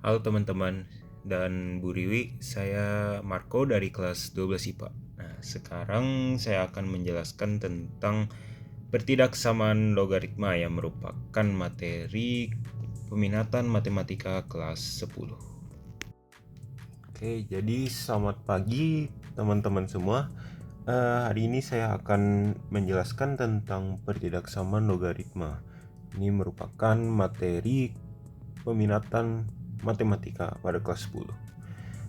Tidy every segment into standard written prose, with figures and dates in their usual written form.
Halo teman-teman dan Bu Riwi, saya Marco dari kelas 12 IPA. Nah, sekarang saya akan menjelaskan tentang pertidaksamaan logaritma yang merupakan materi peminatan matematika kelas 10. Oke, jadi selamat pagi teman-teman semua. Hari ini saya akan menjelaskan tentang pertidaksamaan logaritma. Ini merupakan materi peminatan matematika pada kelas 10.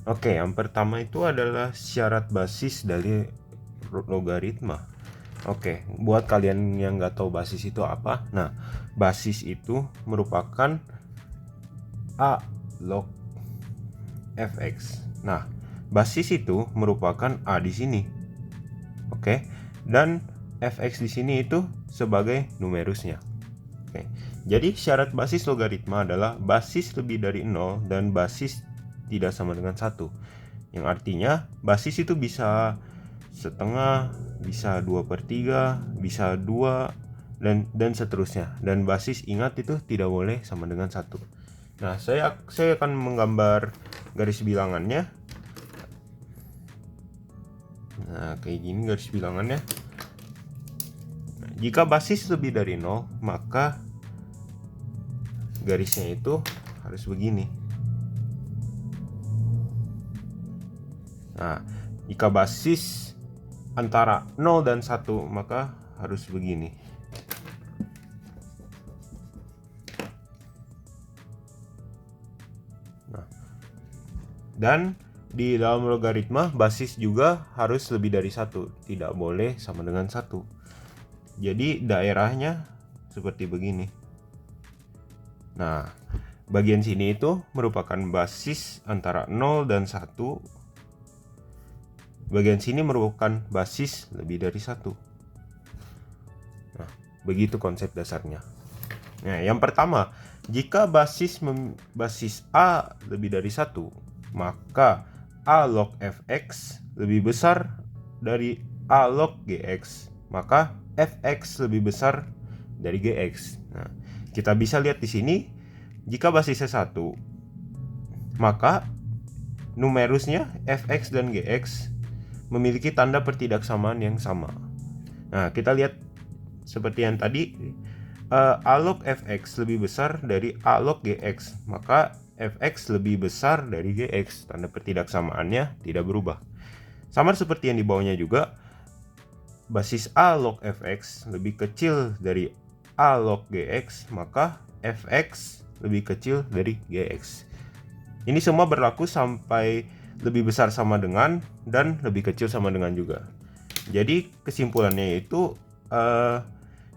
Oke, yang pertama itu adalah syarat basis dari logaritma. Oke, buat kalian yang nggak tahu basis itu apa, nah basis itu merupakan A log fx. Nah, basis itu merupakan A di sini. Oke. Dan fx di sini itu sebagai numerusnya. Oke. Jadi syarat basis logaritma adalah basis lebih dari 0 dan basis tidak sama dengan 1. Yang artinya basis itu bisa setengah, bisa 2/3, bisa 2 dan seterusnya. Dan basis ingat itu tidak boleh sama dengan 1. Nah, saya akan menggambar garis bilangannya. Nah, kayak gini garis bilangannya. Nah, jika basis lebih dari 0, maka garisnya itu harus begini. Nah, jika basis antara 0 dan 1, maka harus begini. Nah, dan di dalam logaritma basis juga harus lebih dari 1, tidak boleh sama dengan 1. Jadi daerahnya seperti begini. Nah, bagian sini itu merupakan basis antara 0 dan 1. Bagian sini merupakan basis lebih dari 1. Nah, begitu konsep dasarnya. Nah, yang pertama, jika basis A lebih dari 1, maka A log fx lebih besar dari A log gx, maka fx lebih besar dari gx. Nah, kita bisa lihat di sini, jika basisnya 1, maka numerusnya fx dan gx memiliki tanda pertidaksamaan yang sama. Nah, kita lihat seperti yang tadi, A log fx lebih besar dari A log gx, maka fx lebih besar dari gx. Tanda pertidaksamaannya tidak berubah. Sama seperti yang di bawahnya juga, basis A log fx lebih kecil dari A log gx, maka fx lebih kecil dari gx. Ini semua berlaku sampai lebih besar sama dengan dan lebih kecil sama dengan juga. Jadi kesimpulannya itu,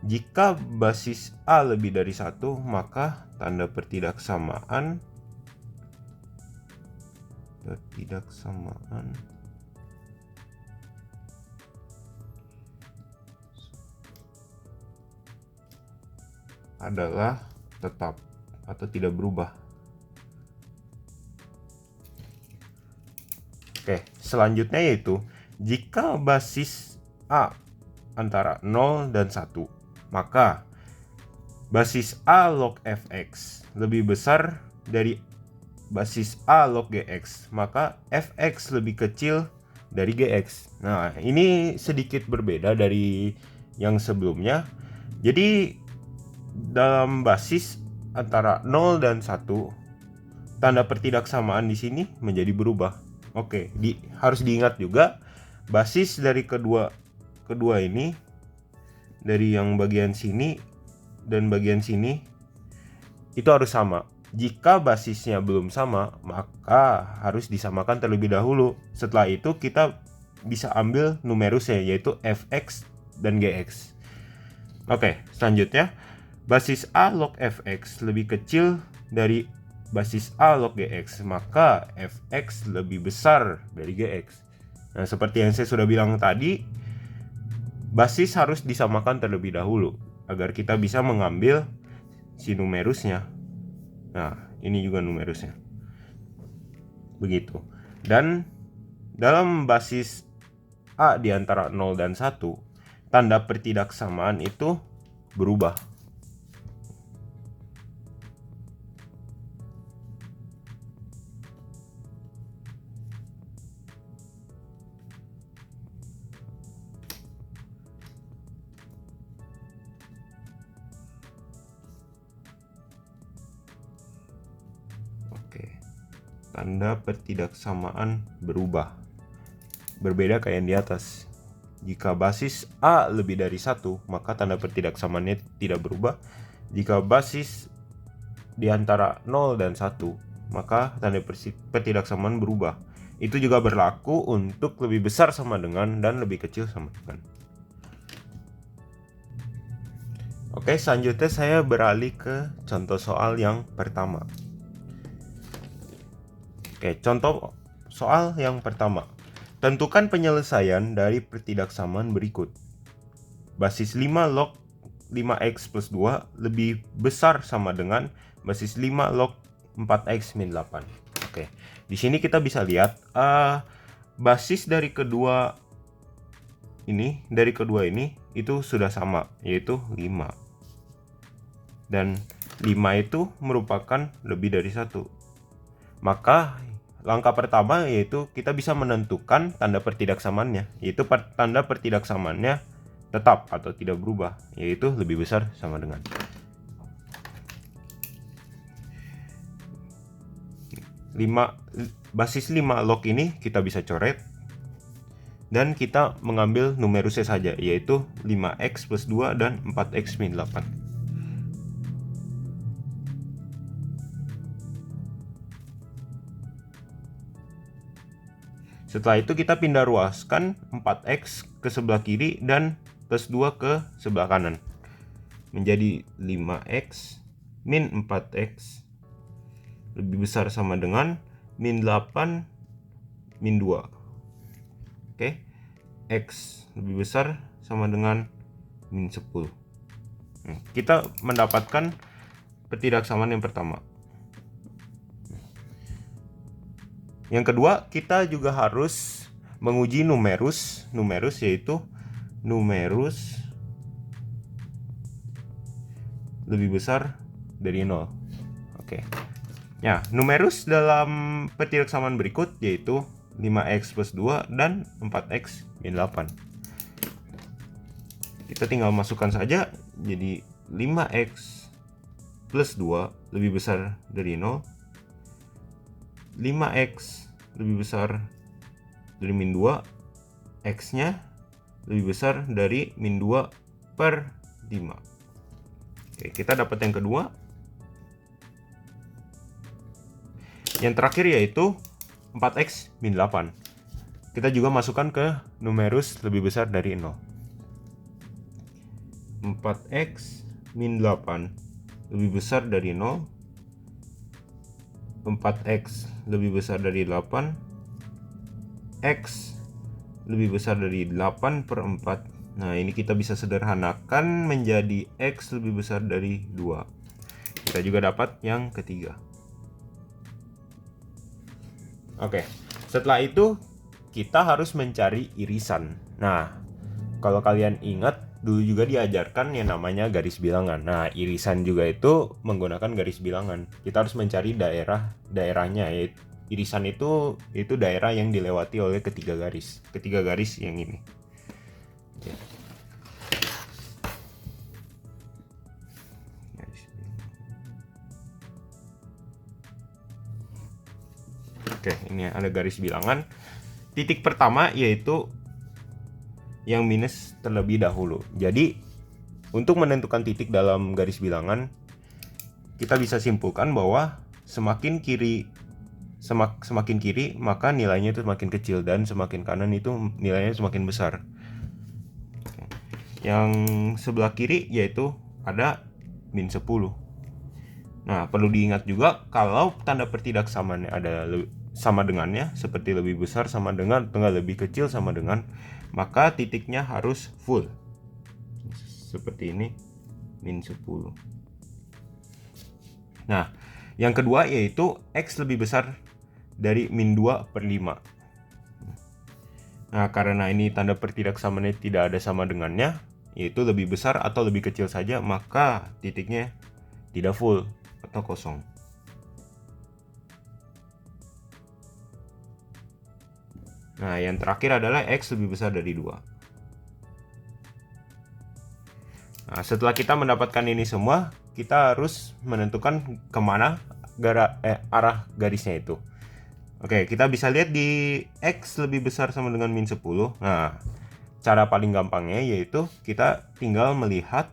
jika basis A lebih dari 1, maka tanda pertidaksamaan adalah tetap atau tidak berubah. Oke, selanjutnya yaitu jika basis A antara 0 dan 1, maka basis A log fx lebih besar dari basis A log gx, maka fx lebih kecil dari gx. Nah, ini sedikit berbeda dari yang sebelumnya. Jadi dalam basis antara 0 dan 1, tanda pertidaksamaan di sini menjadi berubah. Oke, harus diingat juga basis dari kedua ini, dari yang bagian sini dan bagian sini, itu harus sama. Jika basisnya belum sama, maka harus disamakan terlebih dahulu. Setelah itu kita bisa ambil numerusnya, yaitu fx dan gx. Oke, selanjutnya basis A log fx lebih kecil dari basis A log gx, maka fx lebih besar dari gx. Nah, seperti yang saya sudah bilang tadi, basis harus disamakan terlebih dahulu agar kita bisa mengambil si numerusnya. Nah, ini juga numerusnya. Begitu. Dan dalam basis A di antara 0 dan 1, tanda pertidaksamaan itu berubah. tanda pertidaksamaan berubah. Berbeda kayak yang di atas. Jika basis A lebih dari 1, maka tanda pertidaksamaannya tidak berubah. Jika basis di antara 0 dan 1, maka tanda pertidaksamaan berubah. Itu juga berlaku untuk lebih besar sama dengan dan lebih kecil sama dengan. Oke, selanjutnya saya beralih ke contoh soal yang pertama. Oke, contoh soal yang pertama. Tentukan penyelesaian dari pertidaksamaan berikut. Basis 5 log 5x plus 2 lebih besar sama dengan basis 5 log 4x min 8. Oke, di sini kita bisa lihat basis dari kedua ini itu sudah sama, yaitu 5. Dan 5 itu merupakan lebih dari 1. Maka langkah pertama yaitu kita bisa menentukan tanda pertidaksamaannya, yaitu tanda pertidaksamaannya tetap atau tidak berubah, yaitu lebih besar sama dengan. Basis 5 log ini kita bisa coret dan kita mengambil numerusnya saja, yaitu 5x plus 2 dan 4x min 8. Setelah itu kita pindah ruaskan 4x ke sebelah kiri dan plus 2 ke sebelah kanan. Menjadi 5x min 4x lebih besar sama dengan min 8 min 2. Oke, x lebih besar sama dengan min 10. Kita mendapatkan pertidaksamaan yang pertama. Yang kedua, kita juga harus menguji numerus yaitu numerus lebih besar dari 0. Oke. Ya, numerus dalam pertidaksamaan berikut yaitu 5x plus 2 dan 4x min 8. Kita tinggal masukkan saja, jadi 5x plus 2 lebih besar dari 0. 5x lebih besar dari min 2, x-nya lebih besar dari min 2 per 5. Oke, kita dapat yang kedua. Yang terakhir yaitu 4x min 8. Kita juga masukkan ke numerus lebih besar dari 0. 4x min 8 lebih besar dari 0. 4x lebih besar dari 8, x lebih besar dari 8 per 4. Nah, ini kita bisa sederhanakan menjadi x lebih besar dari 2. Kita juga dapat yang ketiga. Oke, setelah itu kita harus mencari irisan. Nah, kalau kalian ingat, dulu juga diajarkan yang namanya garis bilangan. Nah, irisan juga itu menggunakan garis bilangan. Kita harus mencari daerahnya. Irisan itu daerah yang dilewati oleh ketiga garis yang ini. Oke, ini ada garis bilangan. Titik pertama yaitu yang minus terlebih dahulu. Jadi untuk menentukan titik dalam garis bilangan, kita bisa simpulkan bahwa semakin kiri maka nilainya itu semakin kecil, dan semakin kanan itu nilainya semakin besar. Yang sebelah kiri yaitu ada min 10. Nah, perlu diingat juga kalau tanda pertidaksamaannya ada sama dengannya, seperti lebih besar sama dengan atau lebih kecil sama dengan, maka titiknya harus full. Seperti ini, min 10. Nah, yang kedua yaitu x lebih besar dari min 2 per 5. Nah, karena ini tanda pertidaksamaannya tidak ada sama dengannya, yaitu lebih besar atau lebih kecil saja, maka titiknya tidak full atau kosong. Nah, yang terakhir adalah x lebih besar dari 2. Nah, setelah kita mendapatkan ini semua, kita harus menentukan kemana arah garisnya itu. Oke, kita bisa lihat di X lebih besar sama dengan min 10. Nah, cara paling gampangnya yaitu kita tinggal melihat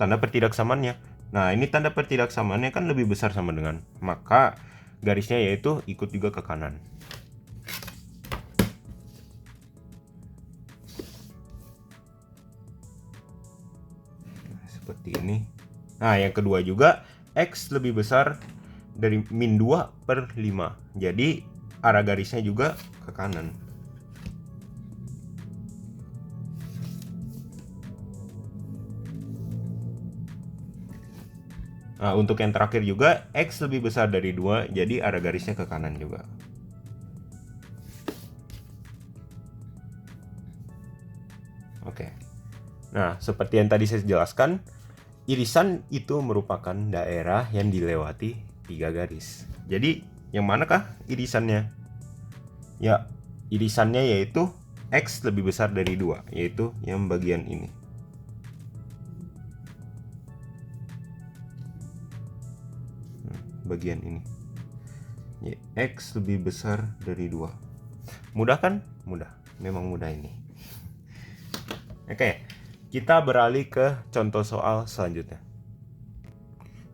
tanda pertidaksamaannya. Nah, ini tanda pertidaksamaannya kan lebih besar sama dengan, maka garisnya yaitu ikut juga ke kanan. Seperti ini. Nah, yang kedua juga X lebih besar dari min 2/5. Jadi arah garisnya juga ke kanan. Nah, untuk yang terakhir juga X lebih besar dari 2, jadi arah garisnya ke kanan juga. Oke. Nah, seperti yang tadi saya jelaskan, irisan itu merupakan daerah yang dilewati 3 garis. Jadi, yang manakah irisannya? Ya, irisannya yaitu X lebih besar dari 2, yaitu yang bagian ini. Bagian ini. Ya, X lebih besar dari 2. Mudah kan? Mudah. Memang mudah ini. Oke, kita beralih ke contoh soal selanjutnya.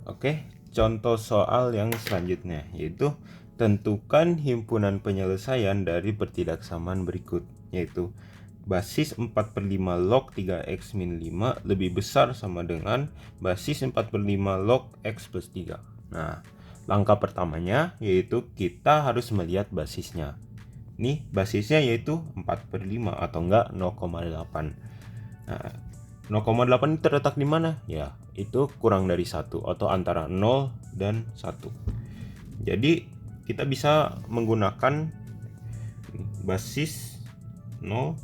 Oke, contoh soal yang selanjutnya yaitu tentukan himpunan penyelesaian dari pertidaksamaan berikut, yaitu basis 4/5 log 3x min 5 lebih besar sama dengan basis 4/5 log x plus 3. Nah, langkah pertamanya yaitu kita harus melihat basisnya. Nih, basisnya yaitu 4/5 atau enggak 0,8. Nah, 0,8 terletak di mana? Ya, itu kurang dari 1 atau antara 0 dan 1. Jadi, kita bisa menggunakan basis 0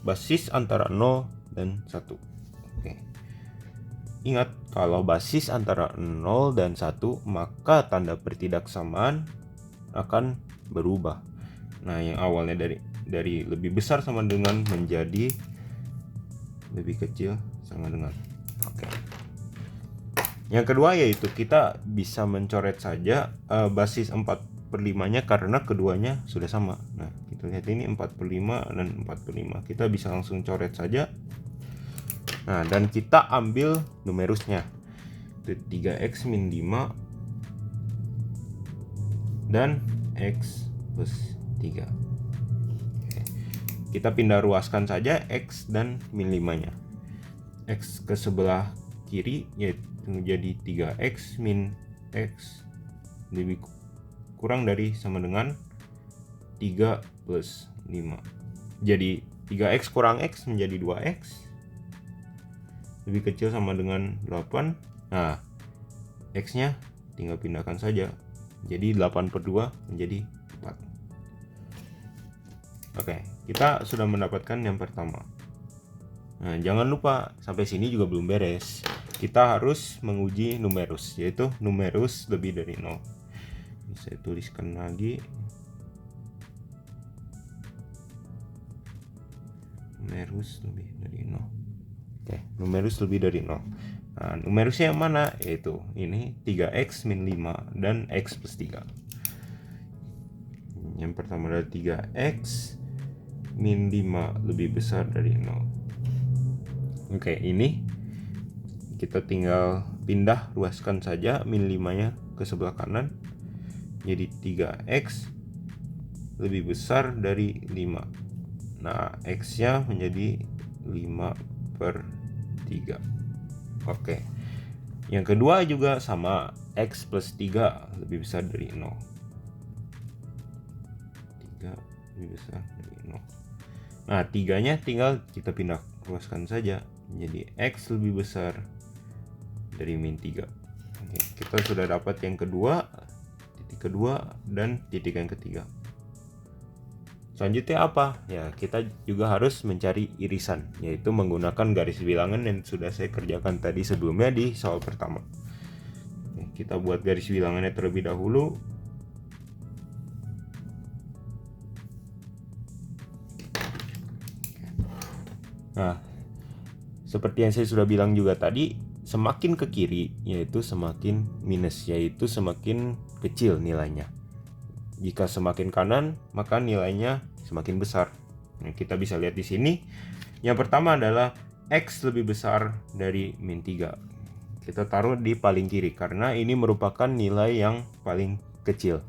basis antara 0 dan 1. Oke. Ingat, kalau basis antara 0 dan 1, maka tanda pertidaksamaan akan berubah. Nah, yang awalnya dari lebih besar sama dengan menjadi lebih kecil sama dengan. Oke. Yang kedua yaitu kita bisa mencoret saja basis 4/5-nya karena keduanya sudah sama. Nah, kita lihat ini 4/5 dan 4/5. Kita bisa langsung coret saja. Nah, dan kita ambil numerusnya. Itu 3x min 5 dan x plus 3. Kita pindah ruaskan saja X dan min 5-nya. X ke sebelah kiri yaitu menjadi 3X min X lebih kurang dari sama dengan 3 plus 5. Jadi 3X kurang X menjadi 2X lebih kecil sama dengan 8. Nah, X-nya tinggal pindahkan saja. Jadi 8/2 menjadi 4. Oke, kita sudah mendapatkan yang pertama. Nah, jangan lupa sampai sini juga belum beres. Kita harus menguji numerus, yaitu numerus lebih dari 0. Saya tuliskan lagi. Numerus lebih dari 0. Oke, numerus lebih dari 0. Nah, numerusnya yang mana? Yaitu ini 3x min 5 dan x plus 3. Yang pertama adalah 3x min 5 lebih besar dari 0. Oke, ini kita tinggal pindah ruaskan saja min 5-nya ke sebelah kanan. Jadi 3x lebih besar dari 5. Nah, x-nya menjadi 5/3. Oke. Yang kedua juga sama, x plus 3 lebih besar dari 0. 3 lebih besar dari 0. Nah, 3-nya tinggal kita pindah ruaskan saja. Jadi X lebih besar dari min 3. Oke, kita sudah dapat yang kedua, titik kedua, dan titik yang ketiga. Selanjutnya apa? Ya, kita juga harus mencari irisan, yaitu menggunakan garis bilangan yang sudah saya kerjakan tadi sebelumnya di soal pertama. Oke, kita buat garis bilangannya terlebih dahulu. Nah, seperti yang saya sudah bilang juga tadi, semakin ke kiri yaitu semakin minus, yaitu semakin kecil nilainya. Jika semakin kanan maka nilainya semakin besar. Nah, kita bisa lihat di sini. Yang pertama adalah X lebih besar dari min 3. Kita taruh di paling kiri karena ini merupakan nilai yang paling kecil.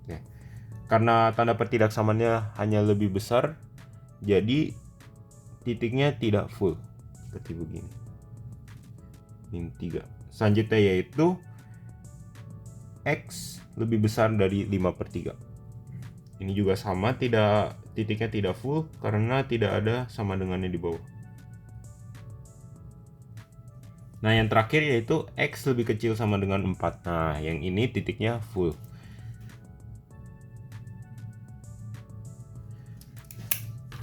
Ya. Karena tanda pertidaksamaannya hanya lebih besar, jadi titiknya tidak full seperti begini, min 3. Selanjutnya yaitu X lebih besar dari 5/3. Ini juga sama, titiknya tidak full karena tidak ada sama dengannya di bawah. Nah, yang terakhir yaitu X lebih kecil sama dengan 4. Nah, yang ini titiknya full.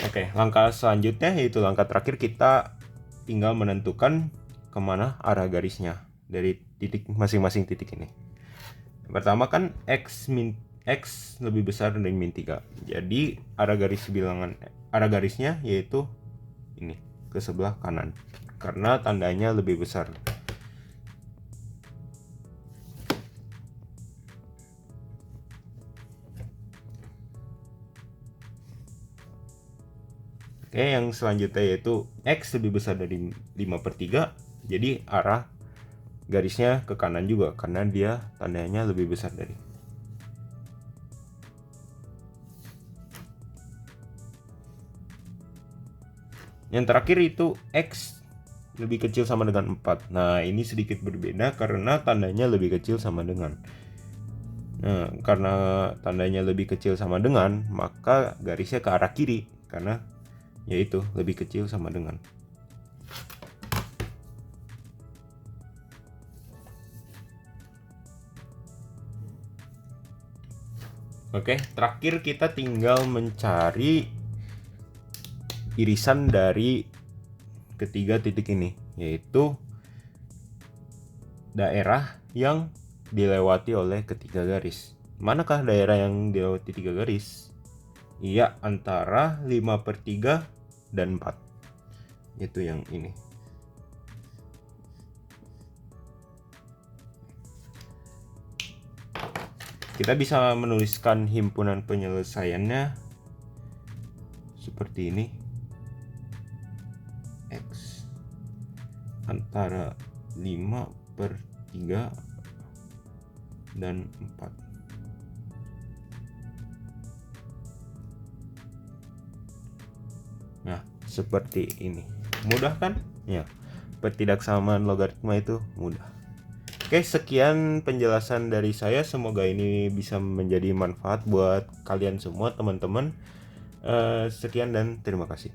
Oke, langkah selanjutnya yaitu langkah terakhir, kita tinggal menentukan kemana arah garisnya dari titik masing-masing titik ini. Pertama kan X lebih besar dari min 3. Jadi arah garisnya yaitu ini, ke sebelah kanan. Karena tandanya lebih besar. Oke, yang selanjutnya yaitu X lebih besar dari 5/3. Jadi arah garisnya ke kanan juga karena dia tandanya lebih besar dari. Yang terakhir itu X lebih kecil sama dengan 4. Nah, ini sedikit berbeda karena tandanya lebih kecil sama dengan. Nah, karena tandanya lebih kecil sama dengan, maka garisnya ke arah kiri karena yaitu lebih kecil sama dengan. Oke, terakhir kita tinggal mencari irisan dari ketiga titik ini, yaitu daerah yang dilewati oleh ketiga garis. Manakah daerah yang dilewati 3 garis? Iya, antara 5/3 dan 4. Itu yang ini. Kita bisa menuliskan himpunan penyelesaiannya seperti ini. X antara 5/3 dan 4. Nah, seperti ini. Mudah kan? Ya. Pertidaksamaan logaritma itu mudah. Oke, sekian penjelasan dari saya. Semoga ini bisa menjadi manfaat buat kalian semua, teman-teman. Sekian dan terima kasih.